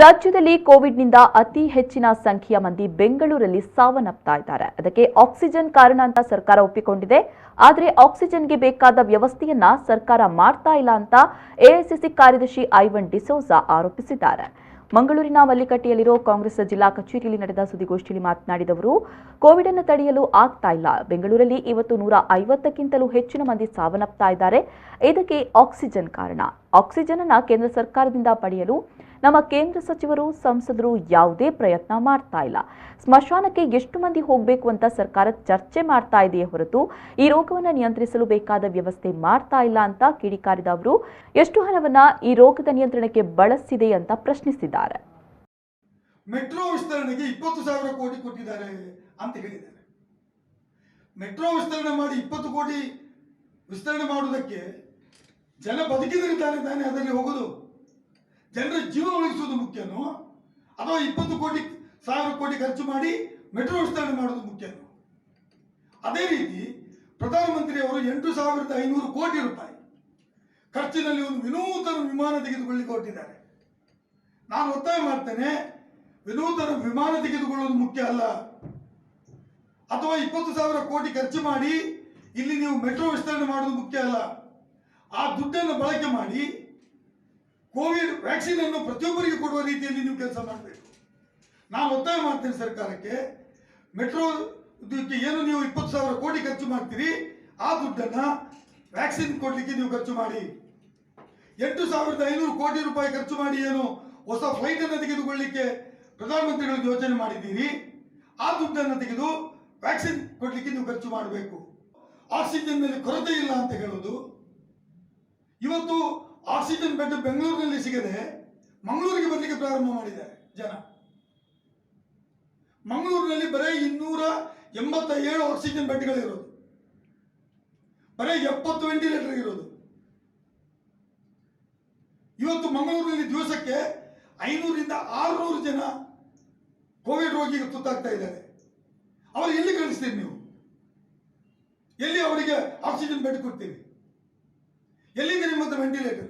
ರಾಜ್ಯದಲ್ಲಿ ಕೋವಿಡ್ನಿಂದ ಅತಿ ಹೆಚ್ಚಿನ ಸಂಖ್ಯೆಯ ಮಂದಿ ಬೆಂಗಳೂರಲ್ಲಿ ಸಾವನ್ನಪ್ತಾ ಇದ್ದಾರೆ. ಅದಕ್ಕೆ ಆಕ್ಸಿಜನ್ ಕಾರಣ ಅಂತ ಸರ್ಕಾರ ಒಪ್ಪಿಕೊಂಡಿದೆ. ಆದರೆ ಆಕ್ಸಿಜನ್ಗೆ ಬೇಕಾದ ವ್ಯವಸ್ಥೆಯನ್ನ ಸರ್ಕಾರ ಮಾಡ್ತಾ ಇಲ್ಲ ಅಂತ ಎಐಸಿಸಿ ಕಾರ್ಯದರ್ಶಿ ಐವನ್ ಡಿಸೋಜಾ ಆರೋಪಿಸಿದ್ದಾರೆ. ಮಂಗಳೂರಿನ ಮಲ್ಲಿಕಟ್ಟಿಯಲ್ಲಿರೋ ಕಾಂಗ್ರೆಸ್ ಜಿಲ್ಲಾ ಕಚೇರಿಯಲ್ಲಿ ನಡೆದ ಸುದ್ದಿಗೋಷ್ಠಿಯಲ್ಲಿ ಮಾತನಾಡಿದ ಅವರು, ಕೋವಿಡ್ ಅನ್ನು ತಡೆಯಲು ಆಗ್ತಾ ಇಲ್ಲ. ಬೆಂಗಳೂರಲ್ಲಿ ಇವತ್ತು 150ಕ್ಕಿಂತಲೂ ಹೆಚ್ಚಿನ ಮಂದಿ ಸಾವನ್ನಪ್ತಾ ಇದ್ದಾರೆ. ಇದಕ್ಕೆ ಆಕ್ಸಿಜನ್ ಕಾರಣ. ಆಕ್ಸಿಜನ್ ಅನ್ನು ಕೇಂದ್ರ ಸರ್ಕಾರದಿಂದ ಪಡೆಯಲು ನಮ್ಮ ಕೇಂದ್ರ ಸಚಿವರು, ಸಂಸದರು ಯಾವುದೇ ಪ್ರಯತ್ನ ಮಾಡ್ತಾ ಇಲ್ಲ. ಸ್ಮಶಾನಕ್ಕೆ ಎಷ್ಟು ಮಂದಿ ಹೋಗಬೇಕು ಅಂತ ಸರ್ಕಾರ ಚರ್ಚೆ ಮಾಡ್ತಾ ಇದೆಯೇ ಹೊರತು ಈ ರೋಗವನ್ನು ನಿಯಂತ್ರಿಸಲು ಬೇಕಾದ ವ್ಯವಸ್ಥೆ ಮಾಡ್ತಾ ಇಲ್ಲ ಅಂತ ಕಿಡಿಕಾರಿದ ಅವರು, ಎಷ್ಟು ಹಣವನ್ನ ಈ ರೋಗದ ನಿಯಂತ್ರಣಕ್ಕೆ ಬಳಸಿದೆ ಅಂತ ಪ್ರಶ್ನಿಸಿದ್ದಾರೆ. ಮೆಟ್ರೋ ವಿಸ್ತರಣೆಗೆ 20,000 ಕೋಟಿ ಕೊಟ್ಟಿದ್ದಾರೆ ಅಂತ ಹೇಳಿದ್ದಾರೆ. ಮೆಟ್ರೋ ವಿಸ್ತರಣೆ ಮಾಡಿ 20 ಕೋಟಿ ವಿಸ್ತರಣೆ ಮಾಡುವುದಕ್ಕೆ ಜನ ಬದುಕಿದರೆ ತಾನೇ ಅದರಲ್ಲಿ ಹೋಗುದು. ಜನರ ಜೀವ ಉಳಿಸುವುದು ಮುಖ್ಯನೋ ಅಥವಾ 20,000 ಕೋಟಿ ಖರ್ಚು ಮಾಡಿ ಮೆಟ್ರೋ ವಿಸ್ತರಣೆ ಮಾಡುವುದು ಮುಖ್ಯನೋ? ಅದೇ ರೀತಿ ಪ್ರಧಾನಮಂತ್ರಿ ಅವರು 8,500 ಕೋಟಿ ರೂಪಾಯಿ ಖರ್ಚಿನಲ್ಲಿ ಒಂದು ವಿನೂತನ ವಿಮಾನ ತೆಗೆದುಕೊಳ್ಳಿಕ್ಕೆ ಹೊರಟಿದ್ದಾರೆ. ನಾನು ಒತ್ತಾಯ ಮಾಡ್ತೇನೆ, ವಿನೂತನ ವಿಮಾನ ತೆಗೆದುಕೊಳ್ಳುವುದು ಮುಖ್ಯ ಅಲ್ಲ. ಅಥವಾ 20,000 ಕೋಟಿ ಖರ್ಚು ಮಾಡಿ ಇಲ್ಲಿ ನೀವು ಮೆಟ್ರೋ ವಿಸ್ತರಣೆ ಮಾಡುವುದು ಮುಖ್ಯ ಅಲ್ಲ. ಆ ದುಡ್ಡನ್ನು ಬಳಕೆ ಮಾಡಿ ಕೋವಿಡ್ ವ್ಯಾಕ್ಸಿನ್ ಅನ್ನು ಪ್ರತಿಯೊಬ್ಬರಿಗೆ ಕೊಡುವ ರೀತಿಯಲ್ಲಿ ನೀವು ಕೆಲಸ ಮಾಡಬೇಕು. ನಾನು ಒತ್ತಾಯ ಮಾಡ್ತೇನೆ ಸರ್ಕಾರಕ್ಕೆ, ಮೆಟ್ರೋ ಏನು ನೀವು 20,000 ಕೋಟಿ ಖರ್ಚು ಮಾಡ್ತೀರಿ, ಆ ದುಡ್ಡನ್ನು ವ್ಯಾಕ್ಸಿನ್ ಕೊಡಲಿಕ್ಕೆ ನೀವು ಖರ್ಚು ಮಾಡಿ. 8,500 ಕೋಟಿ ರೂಪಾಯಿ ಖರ್ಚು ಮಾಡಿ ಏನು ಹೊಸ ಫ್ಲೈಟ್ ಅನ್ನು ತೆಗೆದುಕೊಳ್ಳಲಿಕ್ಕೆ ಪ್ರಧಾನಮಂತ್ರಿಗಳು ಯೋಚನೆ ಮಾಡಿದ್ದೀರಿ, ಆ ದುಡ್ಡನ್ನು ತೆಗೆದು ವ್ಯಾಕ್ಸಿನ್ ಕೊಡಲಿಕ್ಕೆ ನೀವು ಖರ್ಚು ಮಾಡಬೇಕು. ಆಕ್ಸಿಜನ್ನಲ್ಲಿ ಕೊರತೆ ಇಲ್ಲ ಅಂತ ಹೇಳೋದು. ಇವತ್ತು ಆಕ್ಸಿಜನ್ ಬೆಡ್ ಬೆಂಗಳೂರಿನಲ್ಲಿ ಸಿಗದೆ ಮಂಗಳೂರಿಗೆ ಬರಲಿಕ್ಕೆ ಪ್ರಾರಂಭ ಮಾಡಿದ್ದಾರೆ ಜನ. ಮಂಗಳೂರಿನಲ್ಲಿ ಬರೀ 287 ಆಕ್ಸಿಜನ್ ಬೆಡ್ಗಳಿರೋದು, ಬರೀ 70 ವೆಂಟಿಲೇಟರ್ ಇರೋದು. ಇವತ್ತು ಮಂಗಳೂರಿನಲ್ಲಿ ದಿವಸಕ್ಕೆ 500ರಿಂದ 600 ಜನ ಕೋವಿಡ್ ರೋಗಿಗೆ ತುತ್ತಾಗ್ತಾ ಇದ್ದಾರೆ. ಅವರು ಎಲ್ಲಿ ಕಳಿಸ್ತೀರಿ ನೀವು? ಎಲ್ಲಿ ಅವರಿಗೆ ಆಕ್ಸಿಜನ್ ಬೆಡ್ ಕೊಡ್ತೀರಿ? ಎಲ್ಲಿಂದ ನಿಮ್ಮ ಹತ್ರ ವೆಂಟಿಲೇಟರ್?